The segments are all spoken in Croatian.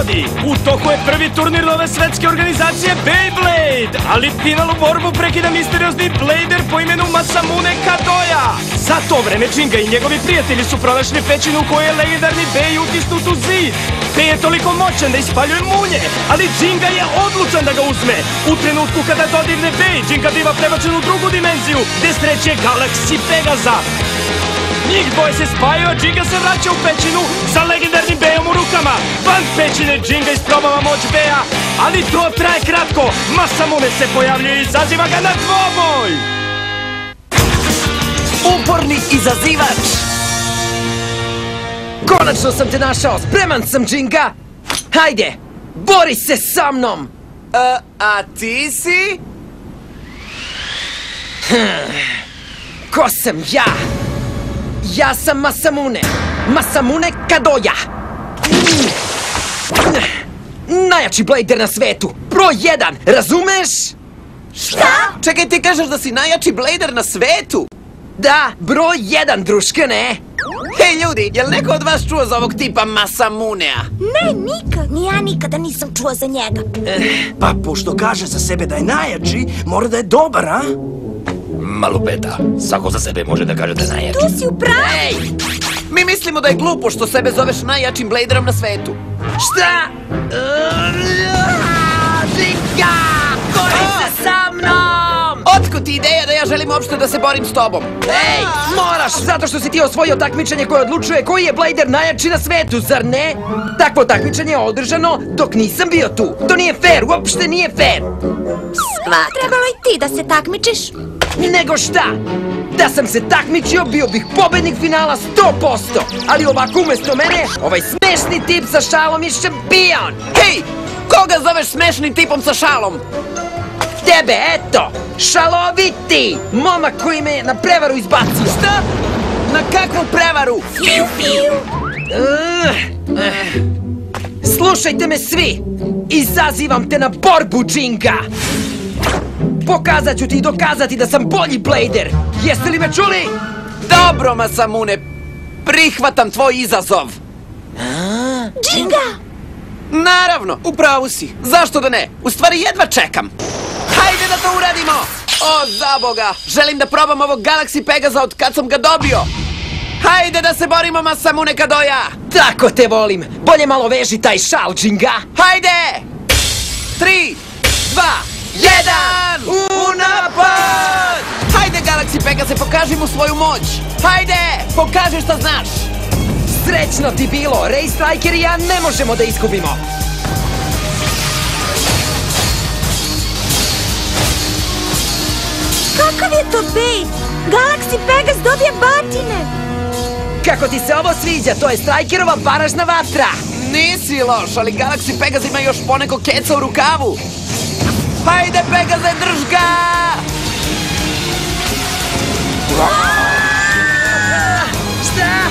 vodi. U toku je prvi turnir nove svetske organizacije Beyblade, ali finalnu borbu prekida misteriozni blader po imenu Masamune Kadoya. Za to vreme Jinga i njegovi prijatelji su pronašli pećinu u kojoj je legendarni Bey utisnut u zid. Bey je toliko moćan da ispaljuje munje, ali Jinga je odlučan da ga uzme. U trenutku kada dodirne Bey, Jinga biva prebačen u drugu dimenziju, gde sreće Galaxy Pegaza. Njih dvoje se spajaju, a Jinga se vraća u pećinu sa legendarnim Beyom u rukama. Van pećine Jinga isprobava moć Beya, ali to traje kratko. Masamune se pojavljuje i izaziva ga na dvoboj. Uporni izazivač! Konačno sam te našao, spreman sam, Jinga! Hajde, bori se sa mnom! A ti si? Ko sam ja? Ja sam Masamune! Masamune Kadoya! Najjači blader na svetu! Broj 1, razumeš? Šta? Čekaj, ti kažeš da si najjači blader na svetu? Da, broj 1, druškane! Hej ljudi, jel neko od vas čuo za ovog tipa Masamunea? Ne, nikad. Ni ja nikada nisam čuo za njega. Pa, pošto kaže za sebe da je najjači, mora da je dobar, a? Malupeta, svako za sebe može da kaže da je najjači. Tu si u pravu. Ej! Mi mislimo da je glupo što sebe zoveš najjačim bladerom na svetu. Šta? Jinga! Bori se sa mnom! Otkud ti ideja da ja želim uopšte da se borim s tobom? Ej, moraš, zato što si ti osvojio takmičenje koje odlučuje koji je blader najjači na svetu, zar ne? Takvo takmičenje je održano dok nisam bio tu. To nije fair, uopšte nije fair. Trebalo i ti da se takmičiš. Nego šta? Da sam se takmičio, bio bih pobednik finala 100%. Ali ovako umjesto mene, ovaj smešni tip sa šalom je šampion. Hej! Koga zoveš smešnim tipom sa šalom? Tebe, eto! Šaloviti! Momak koji me na prevaru izbacio. Šta? Na kakvu prevaru? Fiu, fiu. Slušajte me svi! Izazivam te na borbu, Jinga! Pokazat ću ti i dokazati da sam bolji blader! Jeste li me čuli? Dobro, Masamune, prihvatam tvoj izazov. Jinga! Naravno, upravo si. Zašto da ne? U stvari jedva čekam. Hajde da to uradimo! O, zaboga! Želim da probam ovog Galaxy Pegaza od kad sam ga dobio. Hajde da se borimo, Masamune Kadoya! Tako te volim! Bolje malo veži taj šal, Jinga! Hajde! 3, 2, 1! U napad! Hajde, Galaxy Pegaze, pokaži mu svoju moć! Hajde! Pokaži šta znaš! Srećno ti bilo! Ray Striker i ja ne možemo da izgubimo! Kakav je to Bey? Galaxy Pegas dobije batine. Kako ti se ovo sviđa? To je Strikerova baražna vatra! Nisi loš, ali Galaxy Pegaz ima još poneko keca u rukavu! Hajde, Pegaze, drž ga! Šta?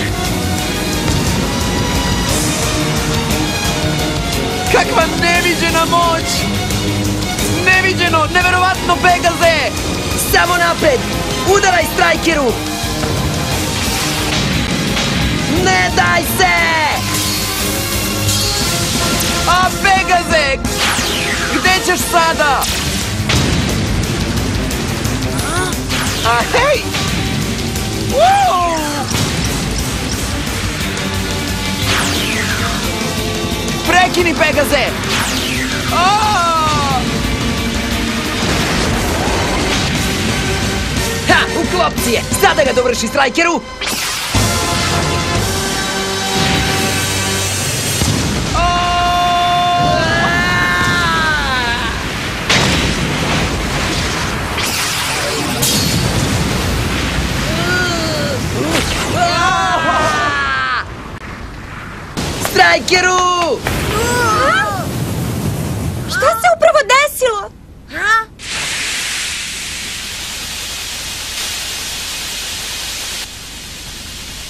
Kakva neviđena moć! Neviđeno, neverovatno, Pegaze! Samo napred! Udaraj Strikeru! Ne daj se! A, Pegaze! Gde ćeš sada? A, hej! Prekini, Pegaze! Ha! U klopci je! Sada ga dovrši Strikeru! Strikeru! Šta se upravo desilo?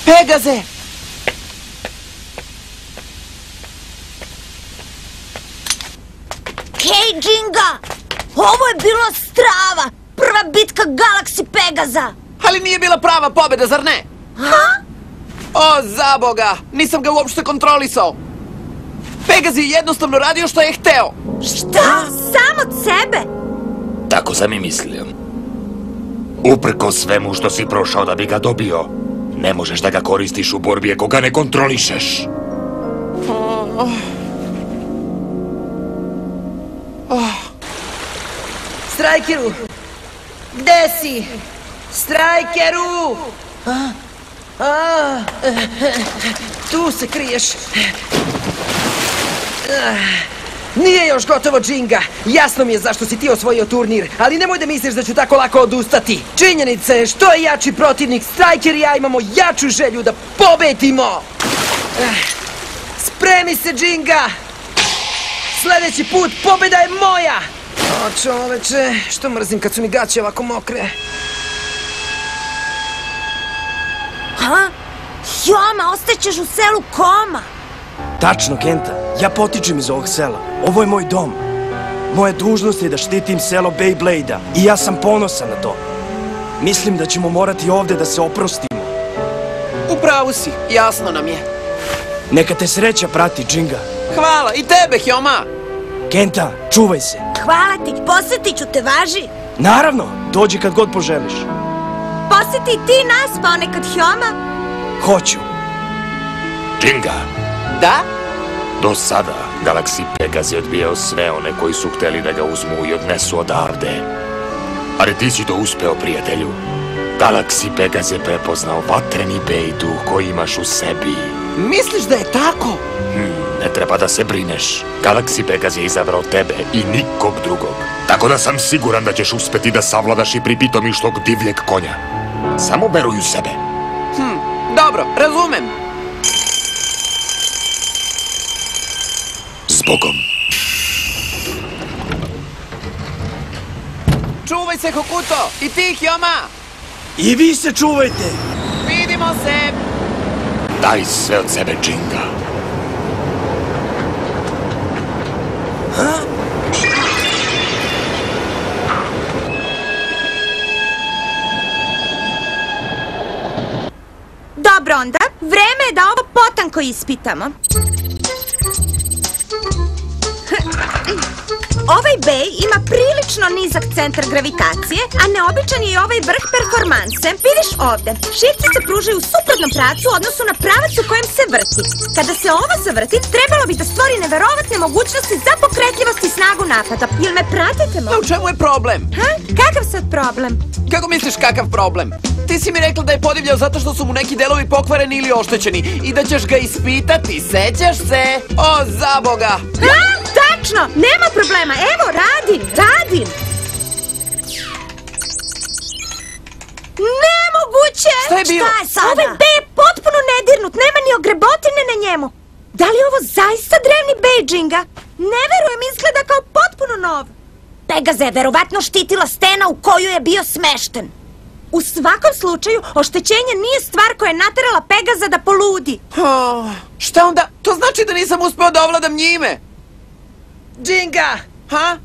Pegaze! Hej, Jinga! Ovo je bilo strava! Prva bitka Galaxy Pegaza! Ali nije bila prava pobjeda, zar ne? Ha? O, zaboga! Nisam ga uopšte kontrolisao! Pegaz je jednostavno radio što je hteo. Šta? Sam od sebe? Tako sam i mislio. Uprko svemu što si prošao da bi ga dobio, ne možeš da ga koristiš u borbi ako ga ne kontrolišeš. Strajkeru! Gde si? Strajkeru! Tu se kriješ. Nije još gotovo, Džinga. Jasno mi je zašto si ti osvojio turnir, ali nemoj da misliš da ću tako lako odustati. Činjenica je što je jači protivnik, Strajker i ja imamo jaču želju da pobedimo. Spremi se, Džinga! Sljedeći put pobjeda je moja! O, čoveče, što mrzim kad su mi gaće ovako mokre. Ha? Hjoma, ostaćeš u selu Koma. Tačno, Kenta. Ja potičem iz ovog sela. Ovo je moj dom. Moja dužnost je da štitim selo Beyblade-a i ja sam ponosan na to. Mislim da ćemo morati ovdje da se oprostimo. Upravo si, jasno nam je. Neka te sreća prati, Džinga. Hvala, i tebe, Hjoma. Kenta, čuvaj se. Hvala ti, posjetit ću te, važi. Naravno, dođi kad god poželiš. Posjeti i ti nas ponekad, Hjoma. Hoću. Džinga, Da? do sada Galaxy Pegaz je odbijao sve one koji su hteli da ga uzmu i odnesu odavde. Ali ti si to uspeo, prijatelju. Galaxy Pegaz je prepoznao vatreni bej duh koji imaš u sebi. Misliš da je tako? Ne treba da se brineš. Galaxy Pegaz je izabrao tebe i nikog drugog. Tako da sam siguran da ćeš uspeti da savladaš i pripitomiš tog divljeg konja. Samo veruj u sebe. Dobro, razumem. Zbogom. Čuvaj se, Hokuto! I ti, Hjoma! I vi se čuvajte. Vidimo se! Daj sve od sebe, Džinga. Dobro onda, vreme je da ovo potanko ispitamo. Ovaj bej ima prilično nizak centar gravitacije, a neobičan je i ovaj vrh performanse. Vidiš ovdje, šipci se pružaju u suprotnom pravcu u odnosu na pravac u kojem se vrti. Kada se ovo zavrti, trebalo bi da stvori neverovatne mogućnosti za pokretljivost i snagu napada. Jel me pratite, A u čemu je problem? Ha? Kakav sad problem? Kako misliš kakav problem? Ti si mi rekla da je podivljao zato što su mu neki delovi pokvareni ili oštećeni i da ćeš ga ispitati, sećaš se? O, zaboga! Ha? Tačno, nema problema, evo, radim! Nemoguće! Šta je bilo? Šta je sada? Ovaj bej je potpuno nedirnut, nema ni ogrebotine na njemu. Da li je ovo zaista drevni bej, Džinga? Ne verujem, izgleda kao potpuno nov. Pegaza je verovatno štitila stena u koju je bio smešten. U svakom slučaju, oštećenje nije stvar koja je naterala Pegaza da poludi. Šta onda? To znači da nisam uspeo da ovladam njime. Džinga! Ha?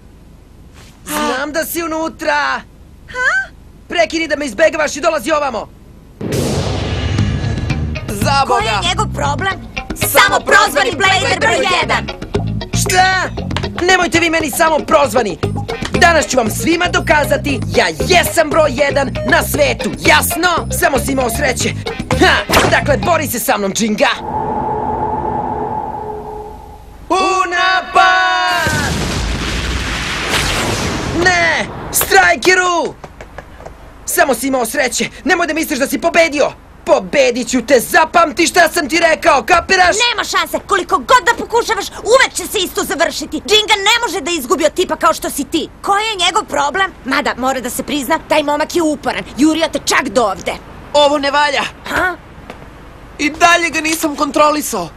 Znam da si unutra! Prekini da me izbegavaš i dolazi ovamo! Zaboga! Koji je njegov problem? Samo prozvani Blader broj 1! Šta? Nemojte vi meni samo prozvani! Danas ću vam svima dokazati, ja jesam broj 1 na svetu, jasno? Samo si imao sreće. Dakle, bori se sa mnom, Džinga! U napad! Ne! Strajkeru! Samo si imao sreće, nemoj da misliš da si pobedio! Pobedit ću te, zapamti šta sam ti rekao, kapiraš? Nema šanse, koliko god da pokušavaš, uvek će se isto završiti. Džinga ne može da izgubi od tipa kao što si ti. Koji je njegov problem? Mada, mora da se prizna, taj momak je uporan. Jurio te čak do ovde. Ovo ne valja. Ha? I dalje ga nisam kontrolisao.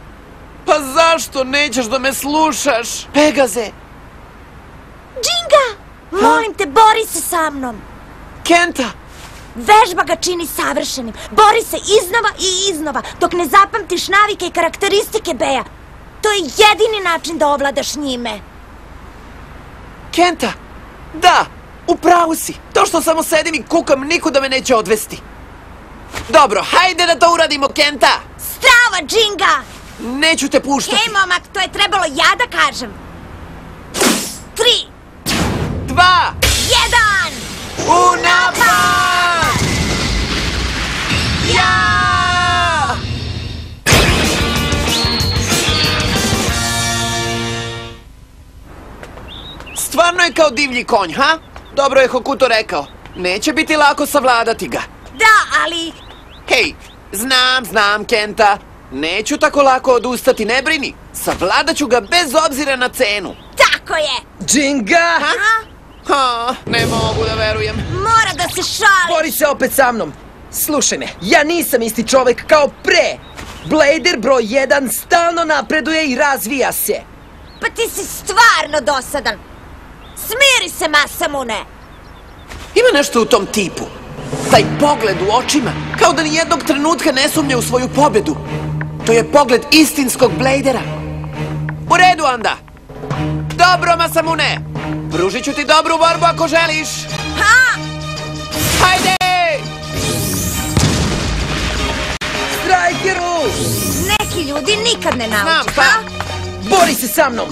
Pa zašto nećeš da me slušaš, Pegaze? Džinga! Molim te, bori se sa mnom. Kenta! Vežba ga čini savršenim. Bori se iznova i iznova, dok ne zapamtiš navike i karakteristike beja. To je jedini način da ovladaš njime. Kenta! Da, upravo si. To što samo sedim i kukam, nikuda me neće odvesti. Dobro, hajde da to uradimo, Kenta! Strava, Džinga! Neću te puštati. Hej, momak, to je trebalo ja da kažem. 3, 2, 1... u napad! Ja! Stvarno je kao divlji konj, ha? Dobro je Hokuto rekao. Neće biti lako savladati ga. Da, ali... Hej, znam, Kenta. Neću tako lako odustati, ne brini. Savladat ću ga bez obzira na cenu. Tako je! Džinga! Ne mogu da verujem. Mora da se šali! Bori se opet sa mnom! Slušaj me, ja nisam isti čovek kao pre! Blader broj 1 stalno napreduje i razvija se! Pa ti si stvarno dosadan! Smiri se, Masamune! Ima nešto u tom tipu. Taj pogled u očima, kao da ni jednog trenutka ne sumnja u svoju pobedu. To je pogled istinskog Bladera. U redu, onda. Dobro, Masamune. Pružit ću ti dobru borbu ako želiš. Ha! Hajde! Strajkeru! Neki ljudi nikad ne nauče, Znam, pa. ha? Bori se sa mnom!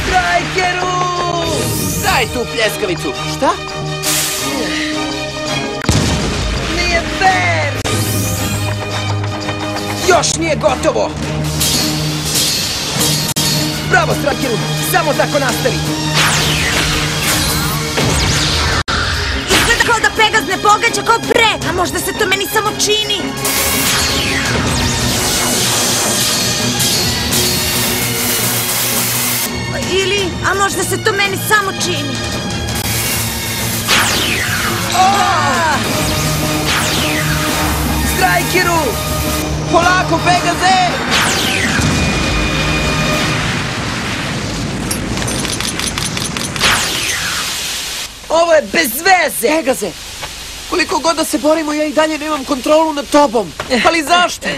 Strajkeru! Daj tu pljeskavicu. Šta? Nije fair! Još nije gotovo! Bravo, Strajkeru! Samo tako nastavi! Izgleda kao da Pegaz ne pogađa kao pre, a možda se to meni samo čini. Ili, a možda se to meni samo čini. Strajkeru! Polako, Pegaze! Ovo je bez veze! Pegaze! Koliko god da se borimo, ja i dalje nemam kontrolu nad tobom. Ali zašto?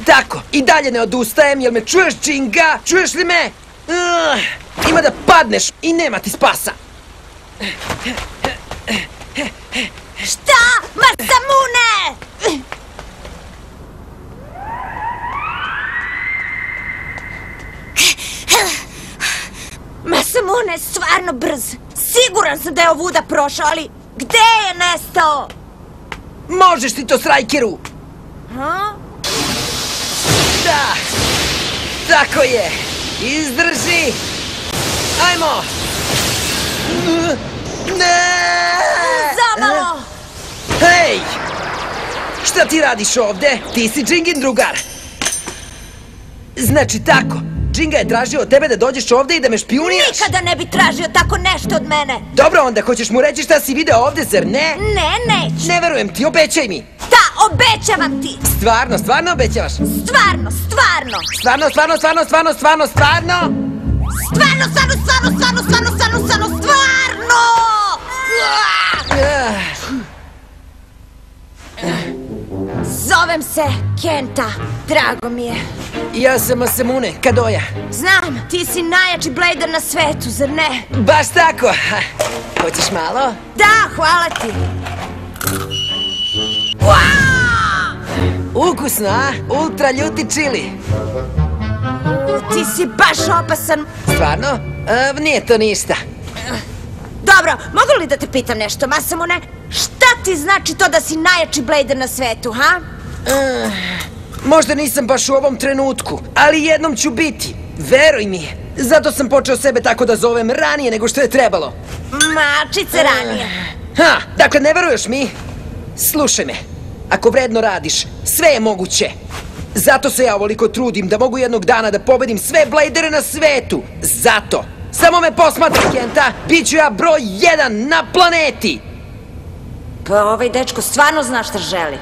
Tako, i dalje ne odustajem, jel me čuješ, Džinga? Čuješ li me? Ima da padneš i nema ti spasa. Šta? Masamune! Masamune je stvarno brz. Siguran sam da je ovuda prošao, ali gde je nestao? Možeš ti to, Strajkeru! Ha? Da! Tako je! Izdrži! Ajmo! Ne! Zamalo! Hej! Šta ti radiš ovde? Ti si Džingin drugar! Znači tako, Džinga je tražio od tebe da dođeš ovde i da me špijuniraš? Nikada ne bi tražio tako nešto od mene! Dobro, onda hoćeš mu reći šta si video ovde, zar ne? Ne, neću! Ne verujem ti, obećaj mi! Da, obećavam ti! Stvarno obećavaš? Stvarno! Stvarno! Zovem se Kenta, drago mi je. Ja sam Masamune Kadoja. Znam, ti si najjači Blader na svetu, zar ne? Baš tako. Hoćeš malo? Da, hvala ti. Ukusno, a? Ultra ljuti čili. Ti si baš opasan. Stvarno? Nije to ništa. Dobro, mogu li da te pitam nešto, Masamune? Šta ti znači to da si najjači Blader na svetu, ha? Možda nisam baš u ovom trenutku, ali jednom ću biti. Veruj mi. Zato sam počeo sebe tako da zovem ranije nego što je trebalo. Mačice ranije. Dakle, ne veruješ mi? Slušaj me. Ako vredno radiš, sve je moguće. Zato se ja ovoliko trudim da mogu jednog dana da pobedim sve Bladere na svetu. Zato. Samo me posmatraj, Kenta. Biću ja broj 1 na planeti. Pa ovaj dečko stvarno zna šta želi.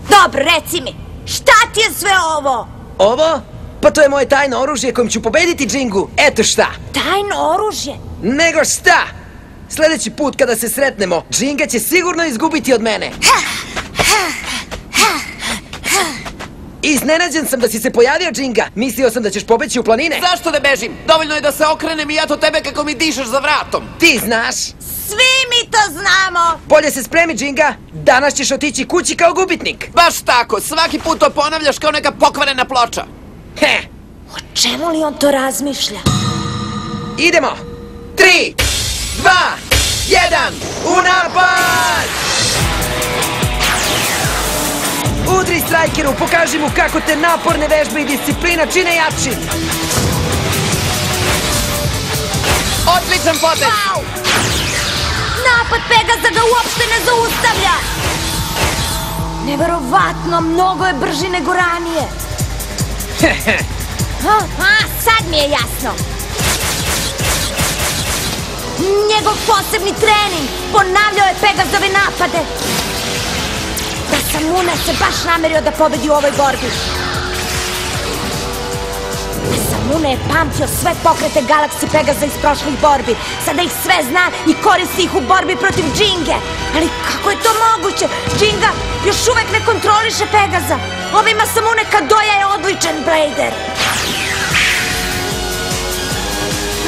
Dobro, reci mi, šta ti je sve ovo? Ovo? Pa to je moje tajno oružje kojim ću pobediti Džingu. Eto šta. Tajno oružje? Nego šta? Sljedeći put kada se sretnemo, Džinga će sigurno izgubiti od mene. Iznenađen sam da si se pojavio, Džinga. Mislio sam da ćeš pobeći u planine. Zašto da bežim? Dovoljno je da se okrenem i ja to tebe kako mi dišeš za vratom. Ti znaš. Svi mi to znamo! Bolje se spremi, Džinga. Danas ćeš otići kući kao gubitnik. Baš tako, svaki put to ponavljaš kao neka pokvarena ploča. He, O čemu li on to razmišlja? idemo. 3, 2, 1, u napad! Udri, Strajkeru, pokaži mu kako te naporne vežbe i disciplina čine jačim. Odličan potez! Au! Napad Pegaza ga uopšte ne zaustavlja! Neverovatno, mnogo je brži nego ranije. Sad mi je jasno. Njegov posebni trening ponavljao je Pegazove napade. Masamune se baš namerio da pobedi u ovoj borbi. Masamune je pamtio sve pokrete Galaxy Pegaza iz prošlih borbi. Sada ih sve zna i koristi ih u borbi protiv Džinge. Ali kako je to moguće? Džinga još uvek ne kontroliše Pegaza. Ovaj Masamune Kadoja je odličan Blader.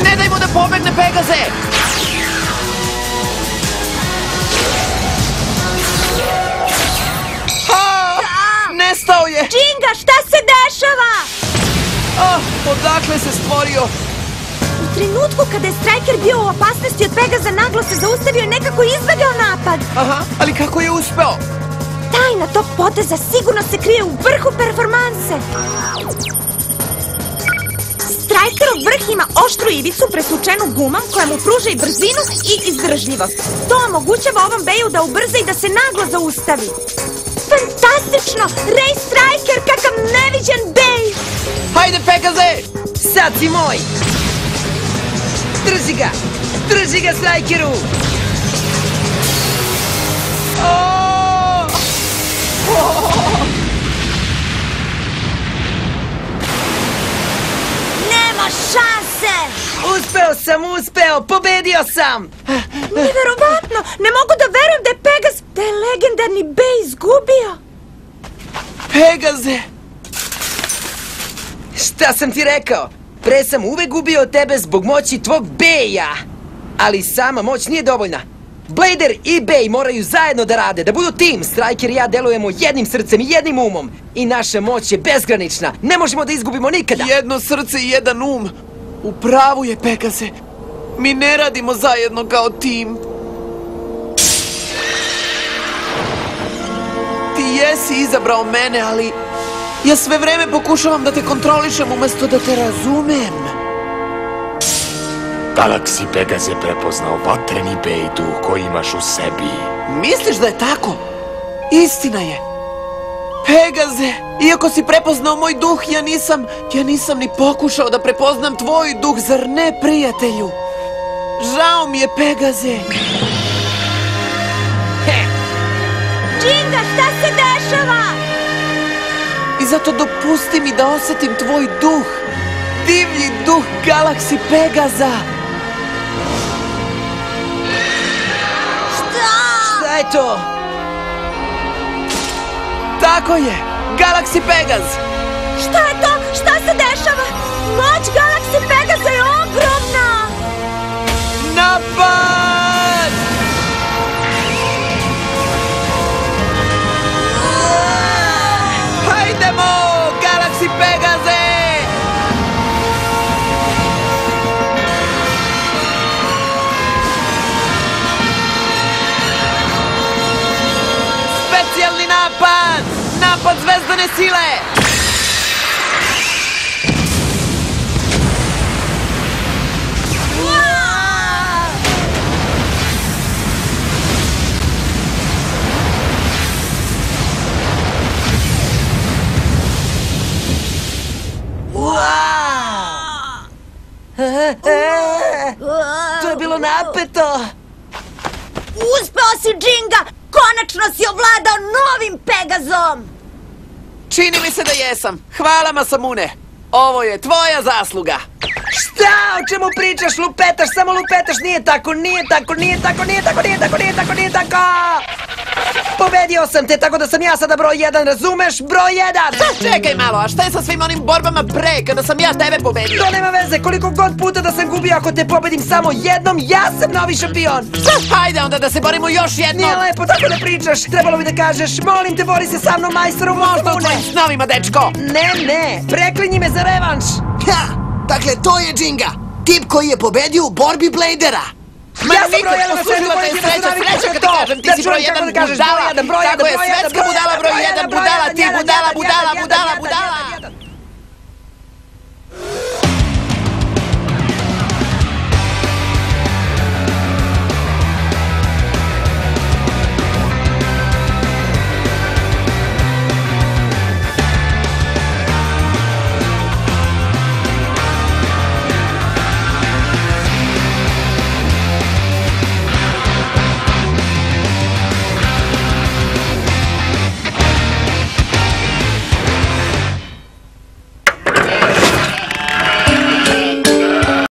Ne daj mu da pobegne, Pegaze! Nestao je! Džinga, šta se dešava? Odakle se stvorio? U trenutku kada je Striker bio u opasnosti od Pegaza, naglo se zaustavio i nekako izbegao napad. Aha, ali kako je uspeo? Tajna tog poteza sigurno se krije u vrhu performanse. Strikerov vrh ima oštru ivicu presvučenu gumom koja mu pruža i brzinu i izdržljivost. To omogućava ovom Beju da ubrza i da se naglo zaustavi. Fantastično! Ray Striker, kakav neviđen Bej! Hajde, Pegaze! Sad si moj! Drži ga! Drži ga, Strajkeru! Nema šanse! Uspeo! Pobedio sam! Neverovatno! Ne mogu da verujem da je Pegaz, da je legendarni Bej izgubio! Pegaze! Šta sam ti rekao? Pre sam uvek gubio od tebe zbog moći tvog Beja! Ali sama moć nije dovoljna. Blader i Bej moraju zajedno da rade, da budu tim. Striker i ja delujemo jednim srcem i jednim umom. I naša moć je bezgranična. Ne možemo da izgubimo nikada. Jedno srce i jedan um. U pravu je, Pegaze. Mi ne radimo zajedno kao tim. Ti jesi izabrao mene, ali ja sve vreme pokušavam da te kontrolišem umesto da te razumem. Galaxy Pegaze prepoznao vatreni Bej duh koji imaš u sebi. Misliš da je tako? Istina je. Pegaze, iako si prepoznao moj duh, ja nisam ni pokušao da prepoznam tvoj duh, zar ne, prijatelju? Žao mi je, Pegaze. Džinga, šta se dešava? I zato dopusti mi da osetim tvoj duh. Divlji duh Galaxy Pegaza. Šta je to? Tako je, Galaxy Pegaz. Šta je to? Šta se dešava? Moć Galaxy Pegaza je ogromna! Napad! Hajdemo, Galaxy Pegaze! Specijalni napad! Napad zvezdane sile! To je bilo napeto! Uspeo si, Džinga! Konačno si ovladao novim Pegazom! Čini mi se da jesam. Hvala, Masamune. Ovo je tvoja zasluga. Šta? O čemu pričaš? Lupetaš, samo lupetaš. Nije tako. Pobedio sam te, tako da sam ja sada broj 1, razumeš? Broj 1! Čekaj malo, a šta je sa svim onim borbama pre, kada sam ja tebe pobedio? To nema veze, koliko god puta da sam gubio, ako te pobedim samo jednom, ja sam novi šampion! Hajde onda da se borimo još jednom! Nije lepo tako da pričaš, trebalo bi da kažeš, molim te, bori se sa mnom, majstoru Možda u tvojim snovima, dečko! Ne, preklinji me za revanš! Ha! Dakle, to je Džinga, tip koji je pobedio u borbi Bladera. Ja sam broj 1 na svetu, te je sreća kad ti kažem, ti si broj 1 budala! Tako je, svetska budala broj 1, budala, ti budala!